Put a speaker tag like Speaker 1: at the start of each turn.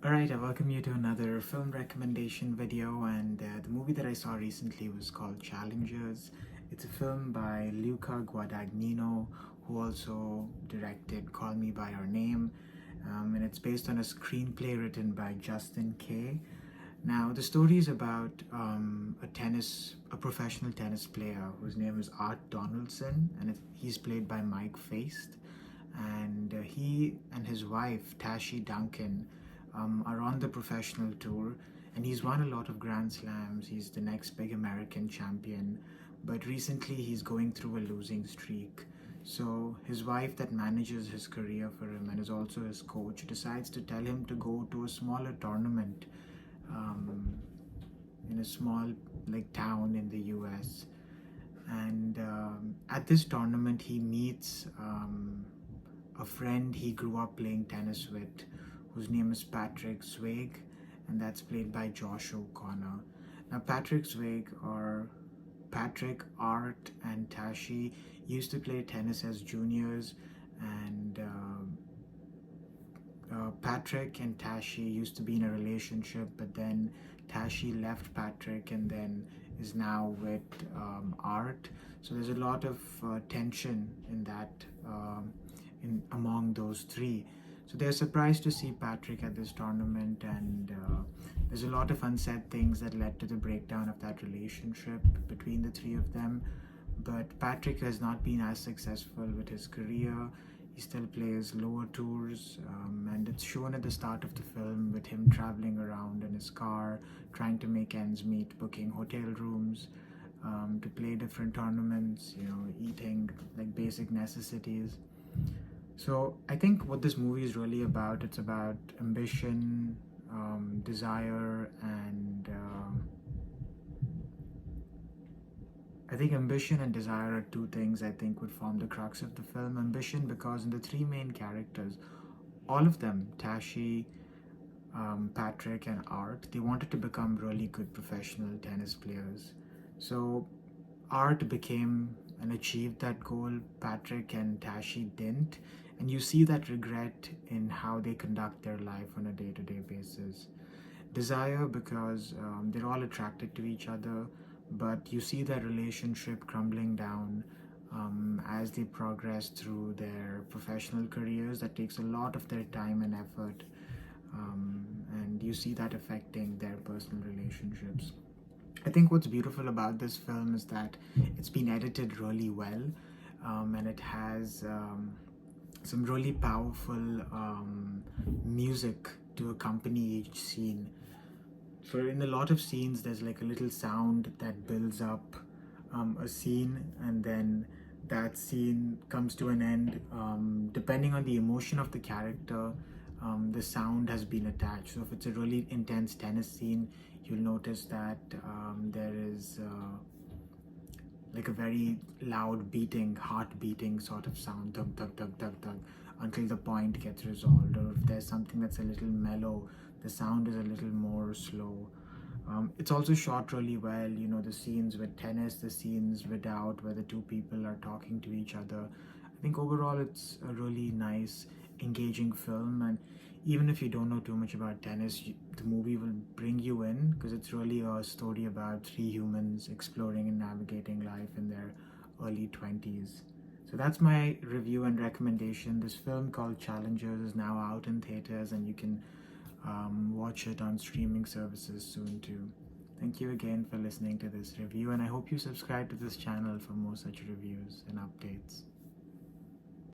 Speaker 1: Alright, I welcome you to another film recommendation video, and the movie that I saw recently was called Challengers. It's a film by Luca Guadagnino, who also directed Call Me By Your Name, and it's based on a screenplay written by Justin Kay. Now, the story is about a professional tennis player whose name is Art Donaldson, and he's played by Mike Faist. And he and his wife, Tashi Duncan, are on the professional tour, and he's won a lot of Grand Slams. He's the next big American champion, but recently he's going through a losing streak. So his wife, that manages his career for him and is also his coach, decides to tell him to go to a smaller tournament um, in a small town in the US. And at this tournament, he meets a friend he grew up playing tennis with, whose name is Patrick Swayze, and that's played by Josh O'Connor. Now, Patrick Swayze, or Patrick, Art, and Tashi used to play tennis as juniors, and Patrick and Tashi used to be in a relationship, but then Tashi left Patrick and then is now with Art. So there's a lot of tension in that among those three. So they're surprised to see Patrick at this tournament, and there's a lot of unsaid things that led to the breakdown of that relationship between the three of them. But Patrick has not been as successful with his career. He still plays lower tours, and it's shown at the start of the film with him traveling around in his car, trying to make ends meet, booking hotel rooms to play different tournaments, eating like basic necessities. So I think what this movie is really about, it's about ambition, desire, and I think ambition and desire are two things I think would form the crux of the film. Ambition because in the three main characters, all of them, Tashi, Patrick, and Art, they wanted to become really good professional tennis players. So Art became and achieved that goal. Patrick and Tashi didn't. And you see that regret in how they conduct their life on a day to day basis. Desire because they're all attracted to each other, but you see their relationship crumbling down as they progress through their professional careers. That takes a lot of their time and effort, and you see that affecting their personal relationships. I think what's beautiful about this film is that it's been edited really well, and it has some really powerful music to accompany each scene. For in a lot of scenes, there's like a little sound that builds up a scene, and then that scene comes to an end. Depending on the emotion of the character, the sound has been attached. So if it's a really intense tennis scene, you'll notice that there is like a very loud beating, heart beating sort of sound, thug thug thug thug thug, until the point gets resolved. Or if there's something that's a little mellow, the sound is a little more slow. It's also shot really well, the scenes with tennis, the scenes without, where the two people are talking to each other. I think overall it's a really nice, engaging film, and even if you don't know too much about tennis, the movie will bring you in because it's really a story about three humans exploring and navigating life in their early 20s. So that's my review and recommendation. This film called Challengers is now out in theaters, and you can watch it on streaming services soon too. Thank you again for listening to this review, and I hope you subscribe to this channel for more such reviews and updates.